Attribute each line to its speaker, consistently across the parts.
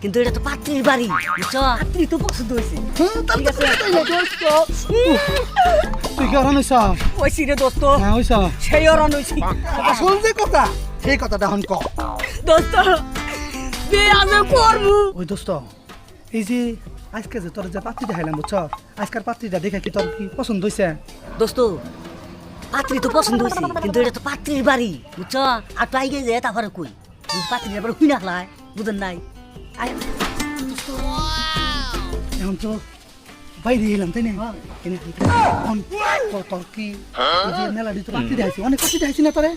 Speaker 1: কিন্তু এটা তো পাত্রীর বাড়ি বুঝছো পাত্রী তো পছন্দ হয়েছে ঠিক আছে দোস্ত
Speaker 2: তুই কি অরান হইছা?
Speaker 1: ওইছি রে দোস্ত
Speaker 2: হ্যাঁ হইছা।
Speaker 1: সেই অরণ হয়েছি
Speaker 2: আসল যে কথা সেই কথাটা এখন ক।
Speaker 1: দোস্ত বিয়ে আমি করবো
Speaker 2: ওই দোস্ত এই যে আজকে যে তোর যে পাত্রী দেখাইলাম বুঝছ, আজকের পাত্রীটা দেখে কি তোর কি পছন্দ হয়েছে?
Speaker 1: দোস্ত পাত্রী তো পছন্দ হয়েছে কিন্তু এটা তো পাত্রীর বাড়ি বুঝছো আর তো আইগে যায় তারপরে কই পাত্রীর বাড়ি হুই নাখলায় বুঝেন নাই
Speaker 2: এখন তো বাইরে এলাম তাই না? এখন তোর কি এই যে মেলা দিয়ে তো পাত্রী দেখাইছি, অনেক পাত্রী দেখাইছি না তোরে?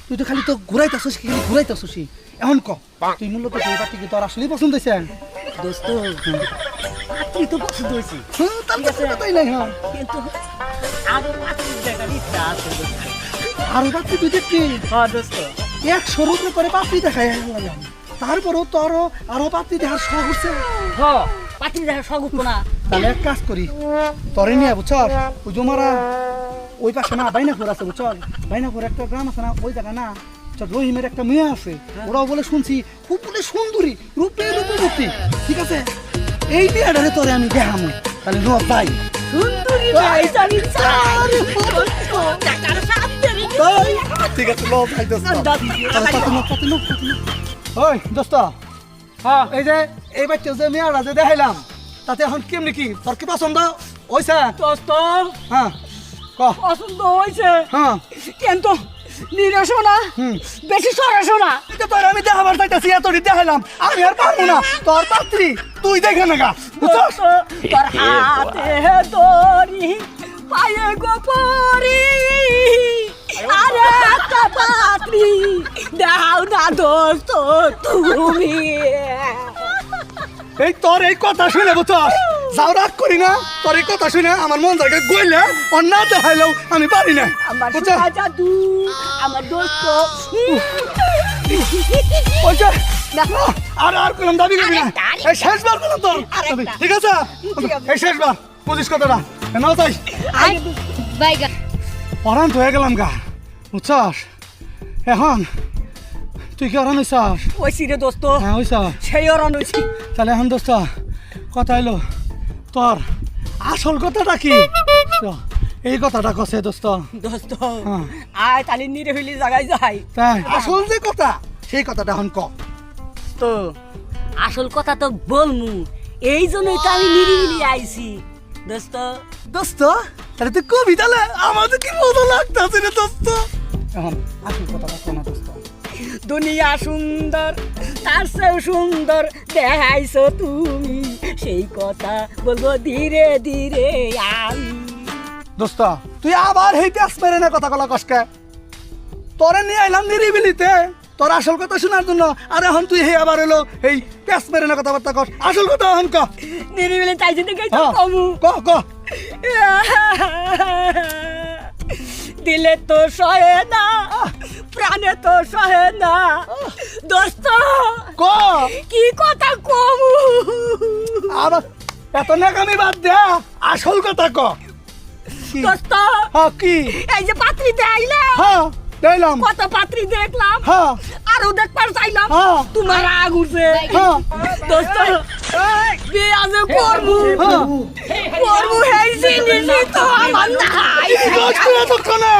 Speaker 2: তুই তো খালি তো ঘুরাইতেছিস কি খালি ঘুরাইতেছিস। এখন ক তুই মূলত তোর পাত্রী কি তোর আসলেই পছন্দ হয়েছে?
Speaker 1: দোস্ত পাত্রী তো পছন্দ হয়েছে
Speaker 2: তাই নাই হ্যাঁ
Speaker 1: কিন্তু আরো পাত্রীর দেখার ইচ্ছা আছে
Speaker 2: আরো পাত্রী তুই দেখবি
Speaker 1: হ্যাঁ দোস্ত
Speaker 2: 100 রুপে করে পাত্রী দেখাই লাগলাম, তারপরেও তোর আরো পাত্রী দেখার শখ হচ্ছে।
Speaker 1: হ্যাঁ পাত্রী দেখার শখ উঠবো না
Speaker 2: তাহলে এক কাজ করি, তরে নিয়ে বুঝছ ওই জমারা ওই পাশে না বাইনাপুর আছে বুঝছ, বাইনাপুর একটা গ্রাম আছে না ওই জায়গা না রহিমের একটা মেয়ে আছে, ওরাও বলে শুনছি খুব বলে সুন্দরী রূপে রূপবতী। ঠিক আছে এই মেয়েটারে তোরে আমি দেখামো, তাহলে নো ভাই
Speaker 1: সুন্দরী ভাই জানি
Speaker 2: ঠিক আছে লো ভাই দোস্ত ওই দোস্ত
Speaker 3: হ্যাঁ
Speaker 2: এই যে এই বাচ্চা যে মেয়েরা যে দেখাইলাম তাতে এখন কেমনি কি তোর কি পছন্দ হয়েছে?
Speaker 3: দোস্ত
Speaker 2: হ্যাঁ ক
Speaker 3: পছন্দ হয়েছে
Speaker 2: হ্যাঁ
Speaker 3: কিন্তু নিরসনা বেশি সরাসনা
Speaker 2: এটা তোর আমি দেখাবার চাইতেছি এতটি দেখাইলাম আমি আর পারবো না, তোর পাত্রী তুই দেখে না গা বুঝছস?
Speaker 3: তোর হাতে দড়ি পায়ে গোপরি আরে একটা পাত্রী দাও না দোস্ত তুমি
Speaker 2: এই তোর এই কথা শুনে বুঝছস যাও রাগ করি না, তোর এই কথা শুনে আমার মন জায়গায় গইলে আর না দেখাইলেও আমি পারি না
Speaker 3: আমার
Speaker 2: বুঝছস?
Speaker 3: জাদু আমার দোস্ত
Speaker 2: ওই যে, না, আর করলাম দাবি করবি না, এই শেষবার করলাম তোর দাবি, ঠিক আছে এই শেষবার বুঝিস কথাটা নাও তাই
Speaker 1: বাইগা
Speaker 2: অরান্ত হয়ে গেলাম গা বুঝছস? এখন তুই কি অরান হইছস?
Speaker 3: ওইছি রে দোস্ত
Speaker 2: হ্যাঁ হইছ।
Speaker 3: সেই অরণ হয়েছি
Speaker 2: তাহলে এখন দোস্ত কথা এলো তোর আসল কথাটা কি চ, এই কথাটা কছে দোস্ত
Speaker 3: দোস্ত
Speaker 2: হ্যাঁ।
Speaker 3: আয় তালি নিরে হইলি জায়গায় যাই
Speaker 2: তাই আসল যে কথা সেই কথাটা এখন ক।
Speaker 1: তো আসল কথা তো বলমু এই জন্যই তো আমি নিরিবিলি আইছি দোস্ত
Speaker 2: দোস্ত তাহলে তুই কবি তাহলে আমাদের কি মজা লাগতেছে রে দোস্ত। এখন আসল কথাটা শোনা দোস্ত।
Speaker 3: দুনিয়া সুন্দর তার চেয়েও সুন্দর দেখাইছো তুমি সেই কথা বলবো ধীরে ধীরে আমি
Speaker 2: দোস্ত তুই আবার এই প্যাস মেরে না কথা কলা কসকে, তোরে নিয়ে আইলাম নিরিবিলিতে তোর আসল কথা শোনার জন্য, আর এখন তুই হে আবার এলো এই প্যাস মেরে না কথাবার্তা কস, আসল কথা এখন ক।
Speaker 3: নিরিবিলি চাইছি দেখে
Speaker 2: হ্যাঁ,
Speaker 3: কমু
Speaker 2: ক ক
Speaker 3: দিলে তো সহে না প্রাণে তো সহে না দোস্ত
Speaker 2: ক
Speaker 3: কি কথা কমু
Speaker 2: আবার এত নাকামি বাদ দে, আসল কথা ক। কি?
Speaker 3: দোস্ত
Speaker 2: হ্যাঁ কি?
Speaker 3: এই যে পাত্রী দেখাইলা
Speaker 2: হ্যাঁ দেখলাম।
Speaker 3: কত পাত্রী দেখলাম
Speaker 2: হ্যাঁ
Speaker 3: আরো দেখবার চাইলাম
Speaker 2: হ্যাঁ।
Speaker 3: তোমার রাগ উঠছে
Speaker 2: হ্যাঁ
Speaker 3: দোস্ত বিয়ে আজে করবো
Speaker 2: হ্যাঁ
Speaker 3: করবো এই জিনিসই তো আমার নাই
Speaker 2: তৎক্ষণে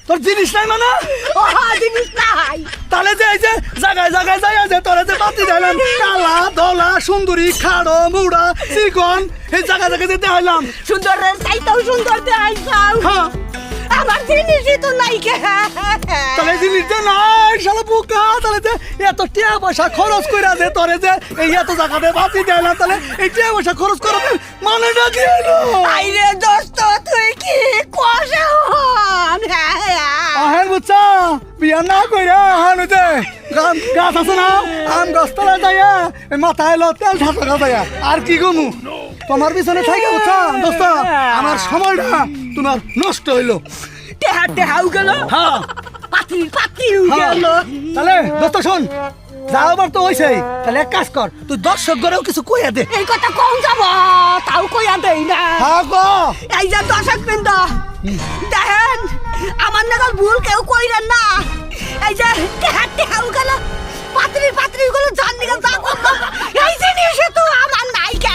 Speaker 2: তোর জিনিস নাই মানে
Speaker 3: জিনিস নাই
Speaker 2: তাহলে যে এই যে জায়গায় জায়গায় যাই আছে তোরা যে পাতি দিলাম কালা ধলা সুন্দরী খাড়ো মুড়া চিকন এই জায়গা জায়গায় যে দেখাইলাম
Speaker 3: সুন্দরের চাইতেও সুন্দর দেখাইছাও
Speaker 2: হ্যাঁ
Speaker 3: আমার জিনিসই তো নাই কে
Speaker 2: তাহলে জিনিস যে নাই শালা বুকা, তাহলে যে এত টাকা পয়সা খরচ কইরা দে তোরে যে এই এত জায়গাতে পাতি দিলাম, তাহলে এই টাকা পয়সা খরচ করবে মানেটা কি হলো?
Speaker 3: আইরে দোস্ত তুই কি কষে হন
Speaker 2: আহেন বুঝছা বিয়া না কইরা হানু যে গাছ আছে না আম গাছ তলা যাইয়া মাথায় এলো তেল ঠাসা যাইয়া আর কি গমু তোমার পিছনে থাকে বুঝছা দোস্ত আমার সময়টা তোমার নষ্ট হইলো।
Speaker 3: টেহা টেহাও গেল
Speaker 2: হ্যাঁ
Speaker 3: পাতিও গেল
Speaker 2: তাহলে দোস্ত শোন যাওয়ার তো হইছে, তাহলে এক কাজ কর তুই দর্শক গরেও কিছু কইয়া দে।
Speaker 3: এই কথা কম যাব তাও কইয়া দেই না
Speaker 2: হ্যাঁ গো
Speaker 3: এই যে দর্শক বৃন্দ দেখেন আমার নাগাল ভুল কেউ কইরেন না, এই যে টেহা টেহাও গেল পাত্রী গুলো জান যা করলাম এই জিনিসে তো আমার নায়িকা